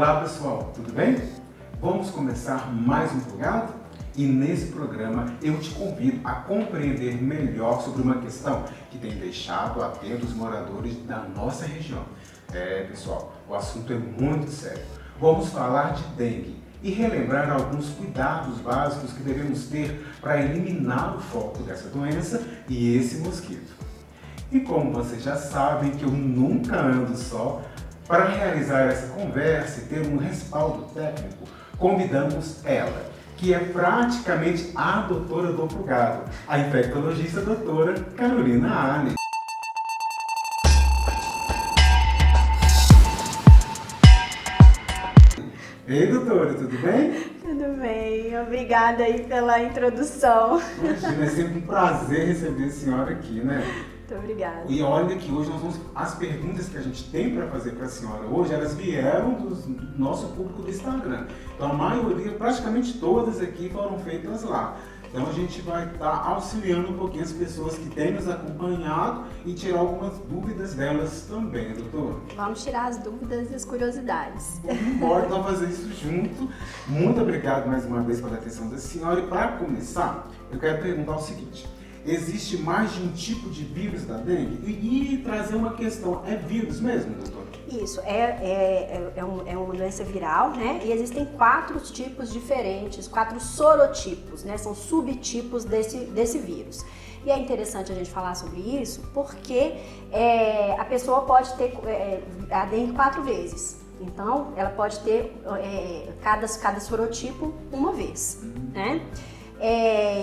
Olá pessoal, tudo bem? Vamos começar mais um Plugado? E nesse programa eu te convido a compreender melhor sobre uma questão que tem deixado atentos os moradores da nossa região. Pessoal, o assunto é muito sério. Vamos falar de dengue e relembrar alguns cuidados básicos que devemos ter para eliminar o foco dessa doença e esse mosquito. E como vocês já sabem que eu nunca ando só, para realizar essa conversa e ter um respaldo técnico, convidamos ela, que é praticamente a doutora do Plugado, a infectologista doutora Carolina Arne. Ei, doutora, tudo bem? Tudo bem, obrigada aí pela introdução. Imagina, é sempre um prazer receber a senhora aqui, né? Muito obrigada. E olha que hoje as perguntas que a gente tem para fazer para a senhora hoje, elas vieram do nosso público do Instagram. Então a maioria, praticamente todas aqui foram feitas lá. Então a gente vai estar auxiliando um pouquinho as pessoas que têm nos acompanhado e tirar algumas dúvidas delas também, doutor. Vamos tirar as dúvidas e as curiosidades. Vamos embora, então fazer isso junto. Muito obrigado mais uma vez pela atenção da senhora. E para começar, eu quero perguntar o seguinte. Existe mais de um tipo de vírus da dengue? E trazer uma questão, é vírus mesmo, doutor? Isso, é uma doença viral, né? E existem 4 tipos diferentes, 4 sorotipos, né? São subtipos desse vírus. E é interessante a gente falar sobre isso porque a pessoa pode ter a dengue 4 vezes. Então, ela pode ter cada sorotipo uma vez, né?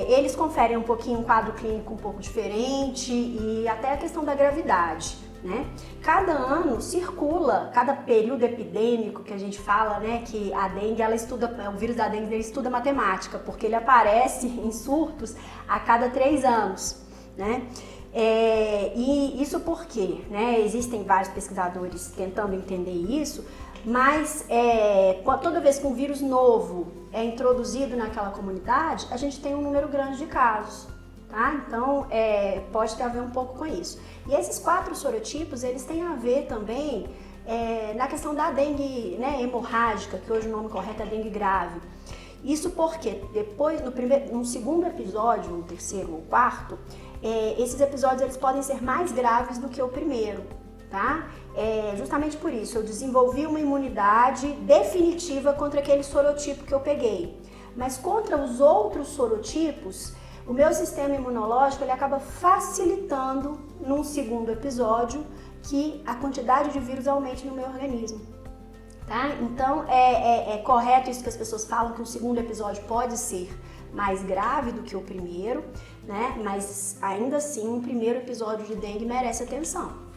Eles conferem um pouquinho um quadro clínico um pouco diferente e até a questão da gravidade, né? Cada ano circula, cada período epidêmico que a gente fala, né, que a dengue, o vírus da dengue ele estuda matemática, porque ele aparece em surtos a cada 3 anos, né? E isso por quê? Né? Existem vários pesquisadores tentando entender isso, mas toda vez que um vírus novo é introduzido naquela comunidade, a gente tem um número grande de casos, tá? Então, pode ter a ver um pouco com isso. E esses 4 sorotipos, eles têm a ver também na questão da dengue, né, hemorrágica, que hoje o nome correto é dengue grave. Isso porque depois, no segundo episódio, no terceiro ou quarto, esses episódios eles podem ser mais graves do que o primeiro, tá? Justamente por isso, eu desenvolvi uma imunidade definitiva contra aquele sorotipo que eu peguei. Mas contra os outros sorotipos, o meu sistema imunológico ele acaba facilitando, num segundo episódio, que a quantidade de vírus aumente no meu organismo. Tá? Então, é correto isso que as pessoas falam, que o segundo episódio pode ser mais grave do que o primeiro, né? Mas ainda assim, um primeiro episódio de dengue merece atenção.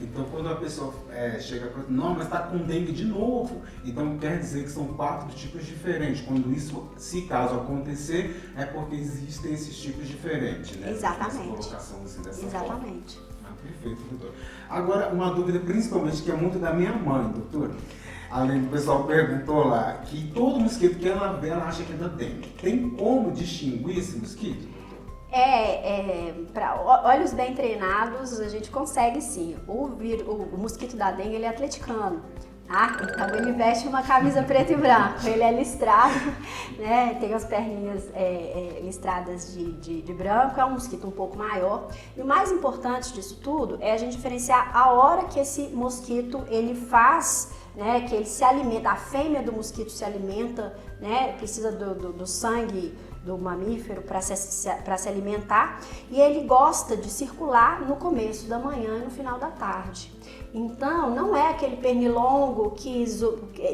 Então, quando a pessoa chega para não, mas está com dengue de novo, então quer dizer que são 4 tipos diferentes. Quando isso, se caso acontecer, é porque existem esses tipos diferentes, né? Exatamente. Essa colocação assim, dessa Exatamente. forma. Perfeito, doutor. Agora, uma dúvida principalmente que é muito da minha mãe, doutor. Além do pessoal perguntou lá, que todo mosquito que ela vê, ela acha que é da dengue. Tem como distinguir esse mosquito? Para olhos bem treinados, a gente consegue sim. O mosquito da dengue ele é atleticano, tá? Então ele veste uma camisa preta e branca, ele é listrado, né? Tem as perninhas listradas de branco, é um mosquito um pouco maior. E o mais importante disso tudo é a gente diferenciar a hora que esse mosquito ele faz, né? Que ele se alimenta, a fêmea do mosquito se alimenta, né? Precisa do sangue do mamífero para se alimentar, e ele gosta de circular no começo da manhã e no final da tarde. Então, não é aquele pernilongo que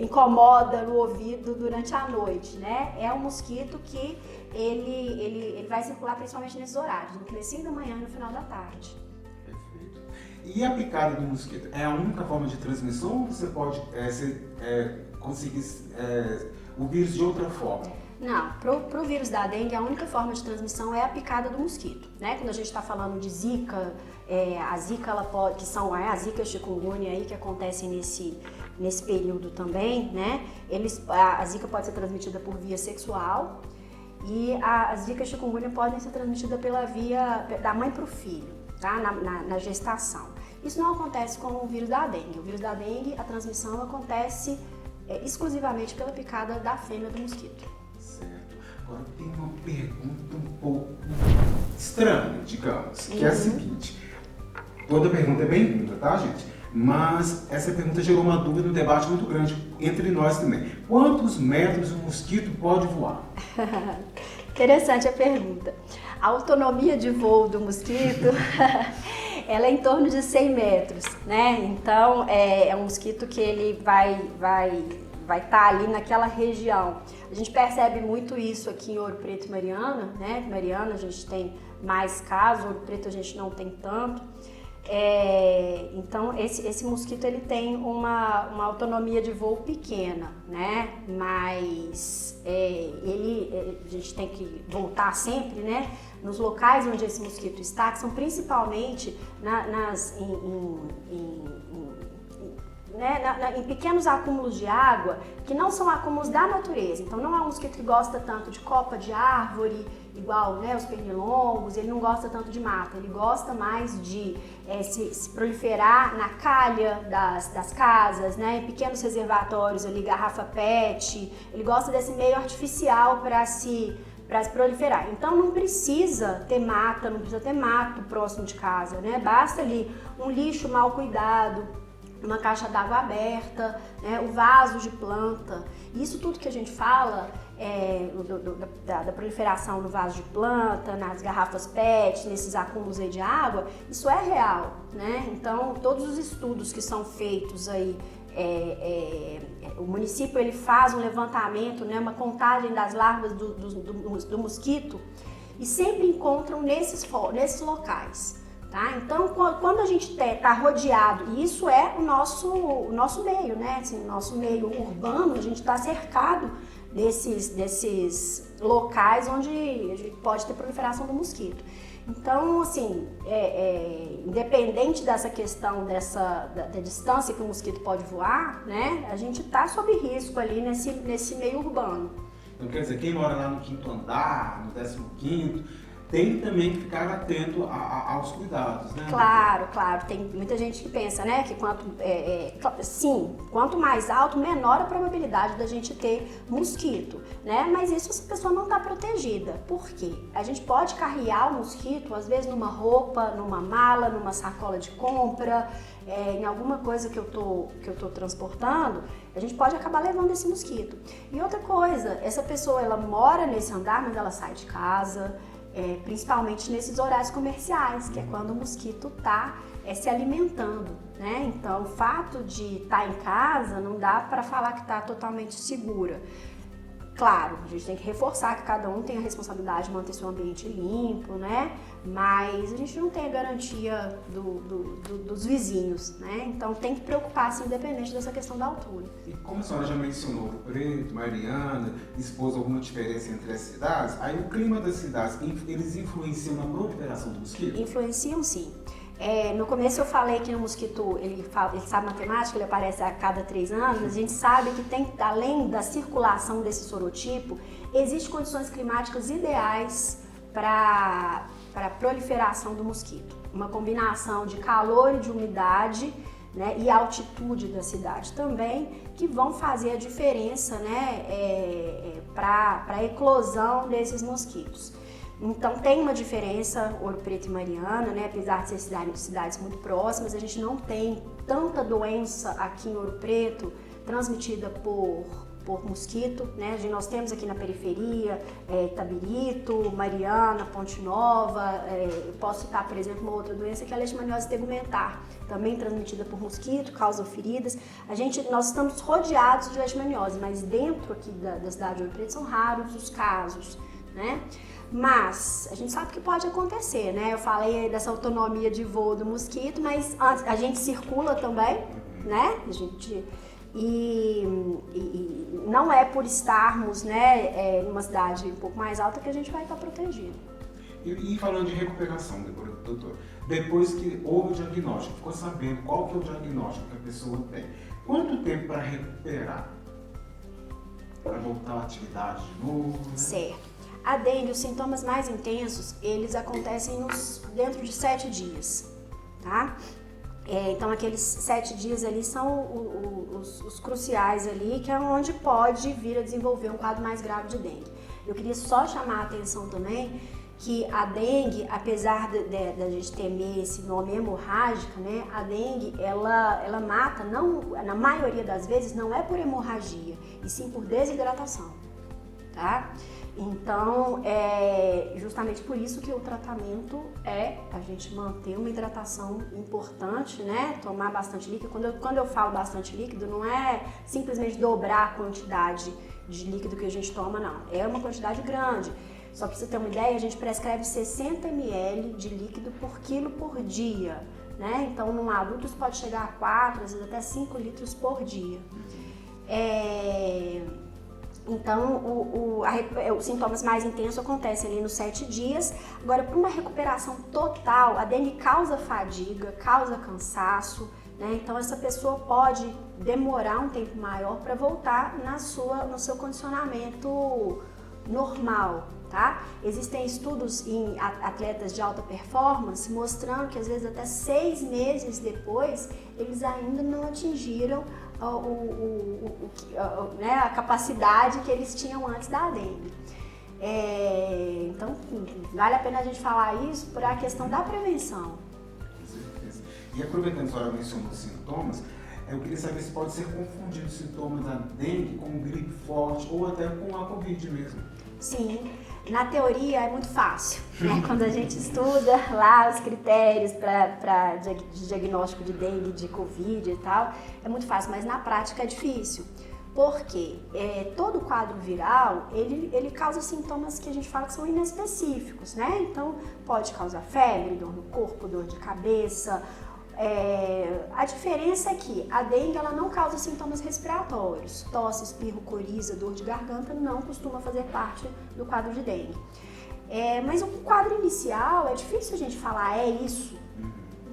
incomoda no ouvido durante a noite, né? É um mosquito que ele vai circular principalmente nesses horários, no comecinho da manhã e no final da tarde. Perfeito. E a picada do mosquito? É a única forma de transmissão ou você pode conseguir o vírus de outra forma? Não, pro vírus da dengue a única forma de transmissão é a picada do mosquito, né? Quando a gente está falando de zika, a zika ela pode, que são a zika e a chikungunya aí que acontecem nesse período também, né? A zika pode ser transmitida por via sexual e a zika e a chikungunya podem ser transmitidas pela via da mãe para o filho, tá? Na gestação. Isso não acontece com o vírus da dengue. O vírus da dengue, a transmissão acontece exclusivamente pela picada da fêmea do mosquito. Certo. Agora tem uma pergunta um pouco estranha, digamos, que é a seguinte. Toda pergunta é bem-vinda, tá, gente? Mas essa pergunta gerou uma dúvida, um debate muito grande entre nós também. Quantos metros um mosquito pode voar? Interessante a pergunta. A autonomia de voo do mosquito, ela é em torno de 100 metros, né? Então, é um mosquito que ele vai estar ali naquela região. A gente percebe muito isso aqui em Ouro Preto e Mariana, né? Mariana a gente tem mais casos, Ouro Preto a gente não tem tanto. Então esse mosquito ele tem uma autonomia de voo pequena, né? Mas a gente tem que voltar sempre, né? Nos locais onde esse mosquito está, que são principalmente em pequenos acúmulos de água, que não são acúmulos da natureza. Então não é um mosquito que gosta tanto de copa de árvore, igual, né, os pernilongos, ele não gosta tanto de mata, ele gosta mais de se proliferar na calha das casas, né, em pequenos reservatórios ali, garrafa PET, ele gosta desse meio artificial para se proliferar. Então não precisa ter mata, não precisa ter mato próximo de casa, né, basta ali um lixo mal cuidado, uma caixa d'água aberta, né, o vaso de planta. Isso tudo que a gente fala da proliferação no vaso de planta, nas garrafas PET, nesses acúmulos aí de água, isso é real, né? Então, todos os estudos que são feitos aí, o município ele faz um levantamento, né, uma contagem das larvas do mosquito e sempre encontram nesses locais. Tá? Então, quando a gente está rodeado, e isso é o nosso meio, né? Assim, nosso meio urbano, a gente está cercado desses locais onde a gente pode ter proliferação do mosquito. Então, assim, independente dessa questão da distância que o mosquito pode voar, né? A gente está sob risco ali nesse meio urbano. Então, quer dizer, quem mora lá no 5º andar, no 15º, tem também que ficar atento aos cuidados, né? Claro. Tem muita gente que pensa, né, que quanto mais alto, menor a probabilidade da gente ter mosquito, né? Mas isso essa pessoa não está protegida. Por quê? A gente pode carrear o mosquito, às vezes numa roupa, numa mala, numa sacola de compra, em alguma coisa que eu tô transportando, a gente pode acabar levando esse mosquito. E outra coisa, essa pessoa ela mora nesse andar, mas ela sai de casa, principalmente nesses horários comerciais, que é quando o mosquito está se alimentando, né? Então, o fato de estar em casa não dá para falar que está totalmente segura. Claro, a gente tem que reforçar que cada um tem a responsabilidade de manter seu ambiente limpo, né? Mas a gente não tem a garantia dos vizinhos, né? Então tem que preocupar-se independente dessa questão da altura. E como a senhora já mencionou, Ouro Preto, Mariana, expôs alguma diferença entre as cidades, aí o clima das cidades, eles influenciam na proliferação do mosquito? Influenciam sim. No começo eu falei que o mosquito, ele sabe matemática, ele aparece a cada 3 anos, a gente sabe que tem, além da circulação desse sorotipo, existem condições climáticas ideais para a proliferação do mosquito. Uma combinação de calor e de umidade, né, e altitude da cidade também, que vão fazer a diferença, né, para a eclosão desses mosquitos. Então tem uma diferença, Ouro Preto e Mariana, né? Apesar de ser cidades muito próximas, a gente não tem tanta doença aqui em Ouro Preto transmitida por mosquito, né? Nós temos aqui na periferia, Itabirito, Mariana, Ponte Nova, posso citar, por exemplo, uma outra doença que é a leishmaniose tegumentar, também transmitida por mosquito, causa feridas. Nós estamos rodeados de leishmaniose, mas dentro aqui da cidade de Ouro Preto são raros os casos, né? Mas a gente sabe que pode acontecer, né? Eu falei dessa autonomia de voo do mosquito, mas a gente circula também, né? E não é por estarmos, né, numa cidade um pouco mais alta que a gente vai estar protegido. E falando de recuperação, doutor, depois que houve o diagnóstico, ficou sabendo qual que é o diagnóstico que a pessoa tem, quanto tempo para recuperar? Para voltar à atividade de novo? Né? Certo. A dengue, os sintomas mais intensos, eles acontecem dentro de 7 dias, tá? Então aqueles 7 dias ali são os cruciais ali, que é onde pode vir a desenvolver um quadro mais grave de dengue. Eu queria só chamar a atenção também que a dengue, apesar da gente temer esse nome hemorrágica, né, a dengue ela mata, não, na maioria das vezes, não é por hemorragia, e sim por desidratação, tá? Então, é justamente por isso que o tratamento é a gente manter uma hidratação importante, né? Tomar bastante líquido. Quando eu falo bastante líquido, não é simplesmente dobrar a quantidade de líquido que a gente toma, não. É uma quantidade grande. Só para você ter uma ideia, a gente prescreve 60 ml de líquido por quilo por dia, né? Então, num adulto isso pode chegar a 4, às vezes até 5 litros por dia. Então, os sintomas mais intensos acontecem ali nos 7 dias. Agora, para uma recuperação total, a dengue causa fadiga, causa cansaço, né? Então, essa pessoa pode demorar um tempo maior para voltar no seu condicionamento normal, tá? Existem estudos em atletas de alta performance mostrando que às vezes até 6 meses depois eles ainda não atingiram né, a capacidade que eles tinham antes da dengue. Então, vale a pena a gente falar isso por a questão da prevenção. Com certeza. E aproveitando que a senhora mencionou os sintomas, eu queria saber se pode ser confundido os sintomas da dengue com gripe forte ou até com a Covid mesmo. Sim, na teoria é muito fácil, né? Quando a gente estuda lá os critérios para diagnóstico de dengue, de Covid e tal, é muito fácil, mas na prática é difícil. Porque todo quadro viral, ele causa sintomas que a gente fala que são inespecíficos, né? Então, pode causar febre, dor no corpo, dor de cabeça. A diferença é que a dengue ela não causa sintomas respiratórios. Tosse, espirro, coriza, dor de garganta não costuma fazer parte do quadro de dengue. Mas o quadro inicial é difícil a gente falar, é isso.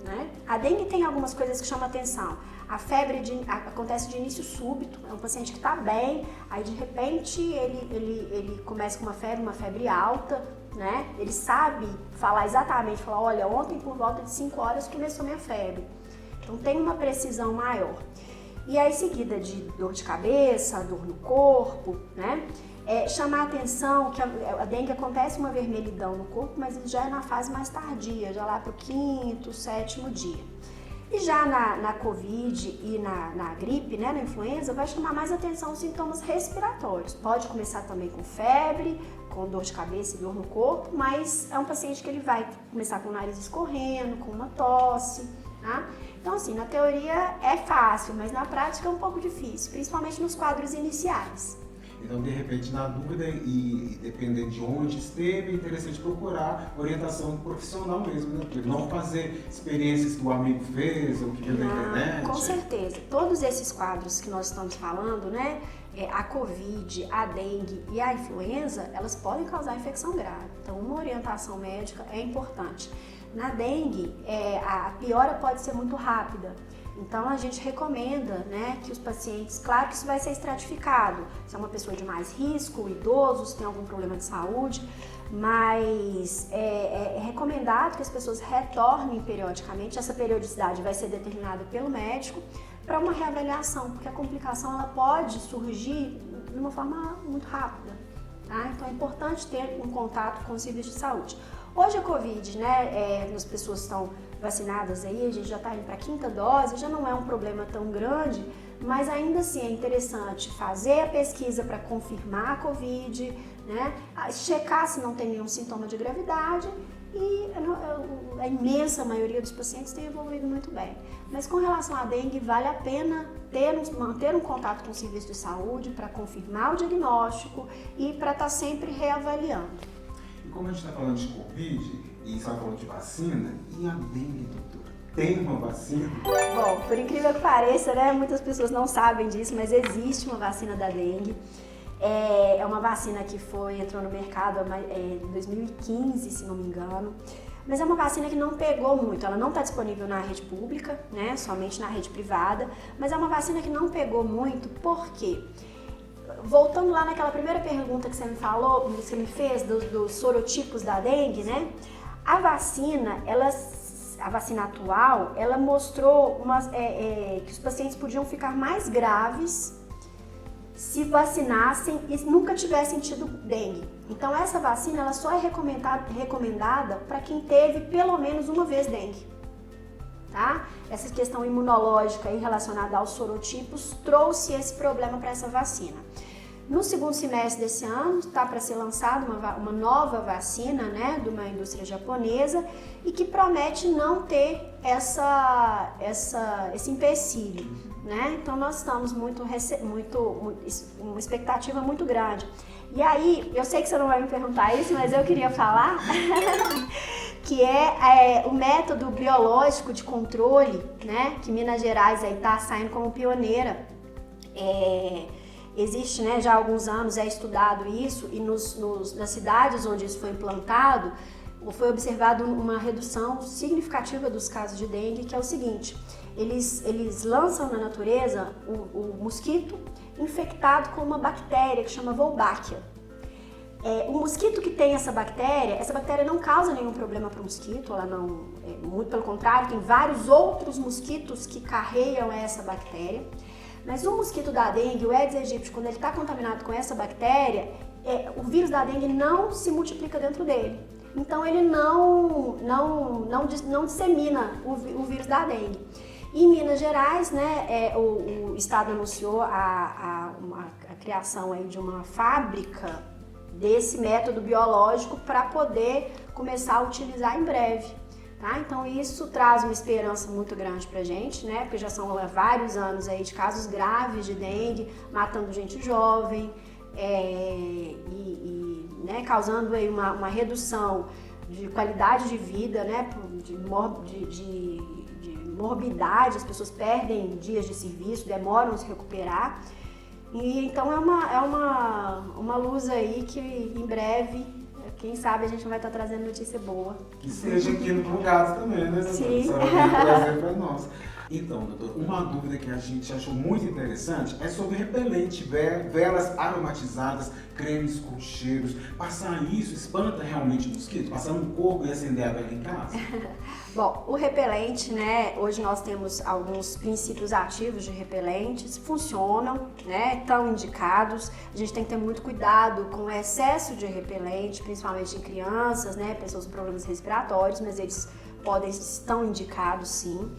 Né? A dengue tem algumas coisas que chamam atenção. A febre acontece de início súbito, é um paciente que está bem, aí de repente ele começa com uma febre alta, né? Ele sabe falar exatamente, falar, olha, ontem por volta de 5 horas começou minha febre. Então tem uma precisão maior. E aí seguida de dor de cabeça, dor no corpo, né? Chamar a atenção que a dengue acontece uma vermelhidão no corpo, mas isso já é na fase mais tardia, já lá para o 5º, 7º dia. E já na Covid e na gripe, né, na influenza, vai chamar mais atenção os sintomas respiratórios. Pode começar também com febre, com dor de cabeça e dor no corpo, mas é um paciente que ele vai começar com o nariz escorrendo, com uma tosse, tá? Então, assim, na teoria é fácil, mas na prática é um pouco difícil, principalmente nos quadros iniciais. Então, de repente, na dúvida e dependendo de onde esteve, é interessante procurar orientação profissional mesmo, né? Não fazer experiências que o amigo fez ou que viu na internet. Com certeza. Todos esses quadros que nós estamos falando, né? A Covid, a dengue e a influenza, elas podem causar infecção grave. Então, uma orientação médica é importante. Na dengue, a piora pode ser muito rápida. Então, a gente recomenda, né, que os pacientes, claro que isso vai ser estratificado, se é uma pessoa de mais risco, idoso, se tem algum problema de saúde, mas é recomendado que as pessoas retornem periodicamente, essa periodicidade vai ser determinada pelo médico para uma reavaliação, porque a complicação ela pode surgir de uma forma muito rápida, tá? Então, é importante ter um contato com os serviços de saúde. Hoje a Covid, né, as pessoas estão vacinadas aí, a gente já está indo para a 5ª dose, já não é um problema tão grande, mas ainda assim é interessante fazer a pesquisa para confirmar a Covid, né, checar se não tem nenhum sintoma de gravidade e a imensa maioria dos pacientes tem evoluído muito bem. Mas com relação à dengue, vale a pena manter um contato com o serviço de saúde para confirmar o diagnóstico e para estar sempre reavaliando. E como a gente está falando de Covid e está falando de vacina, e a dengue, doutora? Tem uma vacina? Bom, por incrível que pareça, né, muitas pessoas não sabem disso, mas existe uma vacina da dengue. É uma vacina que entrou no mercado em 2015, se não me engano. Mas é uma vacina que não pegou muito, ela não está disponível na rede pública, né, somente na rede privada, mas é uma vacina que não pegou muito, por quê? Voltando lá naquela primeira pergunta que você me falou, que você me fez, dos sorotipos da dengue, né? A vacina, ela a vacina atual, ela mostrou que os pacientes podiam ficar mais graves se vacinassem e nunca tivessem tido dengue. Então essa vacina ela só é recomendada para quem teve pelo menos uma vez dengue. Tá? Essa questão imunológica aí relacionada aos sorotipos trouxe esse problema para essa vacina. No segundo semestre desse ano está para ser lançada uma nova vacina, né, de uma indústria japonesa e que promete não ter esse empecilho, né? Então nós estamos uma expectativa muito grande. E aí, eu sei que você não vai me perguntar isso, mas eu queria falar que é o método biológico de controle, né, que Minas Gerais aí está saindo como pioneira. Existe, né, já há alguns anos, é estudado isso, e nas cidades onde isso foi implantado, foi observado uma redução significativa dos casos de dengue, que é o seguinte: eles lançam na natureza o mosquito infectado com uma bactéria que chama Wolbachia. O mosquito que tem essa bactéria não causa nenhum problema para o mosquito, ela não, muito pelo contrário, tem vários outros mosquitos que carregam essa bactéria. Mas o mosquito da dengue, o Aedes aegypti, quando ele está contaminado com essa bactéria, o vírus da dengue não se multiplica dentro dele. Então ele não dissemina o vírus da dengue. E em Minas Gerais, né, o estado anunciou a criação aí de uma fábrica desse método biológico para poder começar a utilizar em breve. Tá? Então isso traz uma esperança muito grande pra gente, né? Porque já são vários anos aí de casos graves de dengue, matando gente jovem né, causando aí uma redução de qualidade de vida, né? De morbidade, as pessoas perdem dias de serviço, demoram a se recuperar. E então é uma luz aí que em breve, quem sabe a gente vai estar trazendo notícia boa. Que seja aqui no Plugados também, né, doutora? Sim. A senhora vai trazer para nós. Então, doutor, uma dúvida que a gente achou muito interessante é sobre repelente, velas aromatizadas, cremes com cheiros. Passar isso espanta realmente o mosquito? Passar no corpo e acender a vela em casa? Bom, o repelente, né, hoje nós temos alguns princípios ativos de repelentes, funcionam, né, estão indicados. A gente tem que ter muito cuidado com o excesso de repelente, principalmente em crianças, né, pessoas com problemas respiratórios, mas eles estão indicados sim.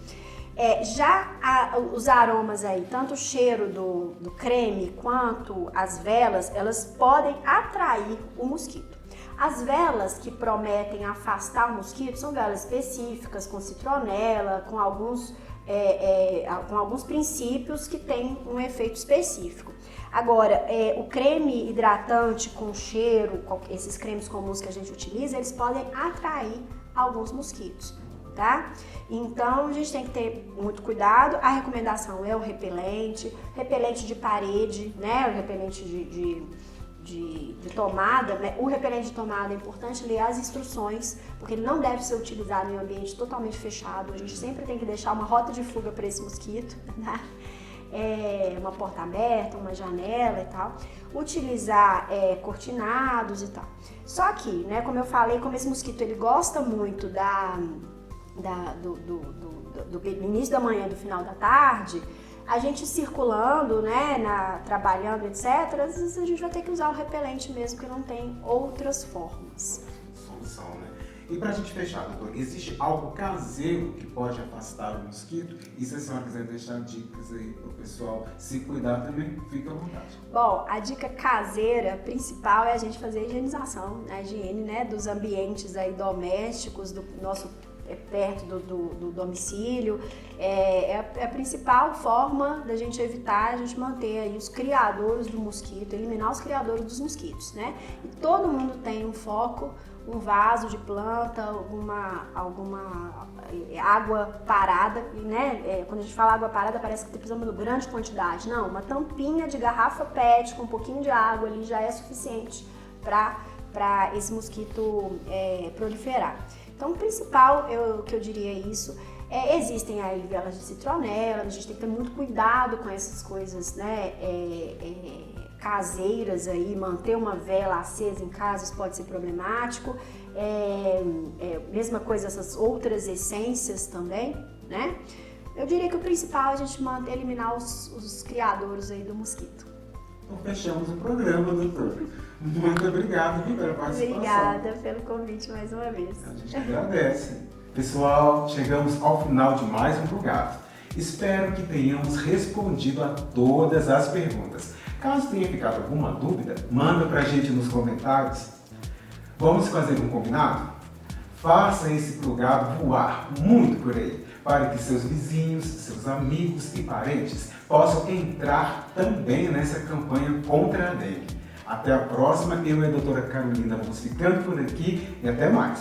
Os aromas aí, tanto o cheiro do creme quanto as velas, elas podem atrair o mosquito. As velas que prometem afastar o mosquito são velas específicas, com citronela, com alguns princípios que têm um efeito específico. Agora, o creme hidratante com cheiro, esses cremes comuns que a gente utiliza, eles podem atrair alguns mosquitos. Tá? Então a gente tem que ter muito cuidado. A recomendação é o repelente de parede, né? O repelente de tomada, né? O repelente de tomada é importante ler as instruções, porque ele não deve ser utilizado em um ambiente totalmente fechado. A gente sempre tem que deixar uma rota de fuga para esse mosquito, né? Uma porta aberta, uma janela e tal. Utilizar cortinados e tal. Só que, né, como eu falei, como esse mosquito ele gosta muito do início da manhã e do final da tarde, a gente circulando, né, trabalhando, etc., às vezes a gente vai ter que usar o repelente mesmo, que não tem outras formas. Solução, né? E pra gente fechar, doutor, existe algo caseiro que pode afastar o mosquito? E se a senhora quiser deixar dicas aí pro pessoal se cuidar também, fica à vontade. Bom, a dica caseira principal é a gente fazer a higienização, a higiene, né, dos ambientes aí domésticos, do nosso perto do domicílio. É a principal forma da gente evitar, a gente manter aí os criadores do mosquito, eliminar os criadores dos mosquitos, né? E todo mundo tem um foco, um vaso de planta, alguma água parada, né? Quando a gente fala água parada parece que está precisando de grande quantidade. Não, uma tampinha de garrafa PET com um pouquinho de água ali já é suficiente para esse mosquito proliferar. Então, o principal, que eu diria é isso. Existem aí velas de citronela, a gente tem que ter muito cuidado com essas coisas, né, caseiras aí, manter uma vela acesa em casa, isso pode ser problemático. mesma coisa essas outras essências também, né? Eu diria que o principal é a gente eliminar os criadouros aí do mosquito. Então fechamos o programa, doutor. Muito obrigado pela participação. Obrigada pelo convite mais uma vez. A gente agradece. Pessoal, chegamos ao final de mais um Plugado. Espero que tenhamos respondido a todas as perguntas. Caso tenha ficado alguma dúvida, manda pra gente nos comentários. Vamos fazer um combinado? Faça esse plugado voar muito por aí, para que seus vizinhos, seus amigos e parentes possam entrar também nessa campanha contra a dengue. Até a próxima, eu e a doutora Carolina vamos ficando por aqui e até mais.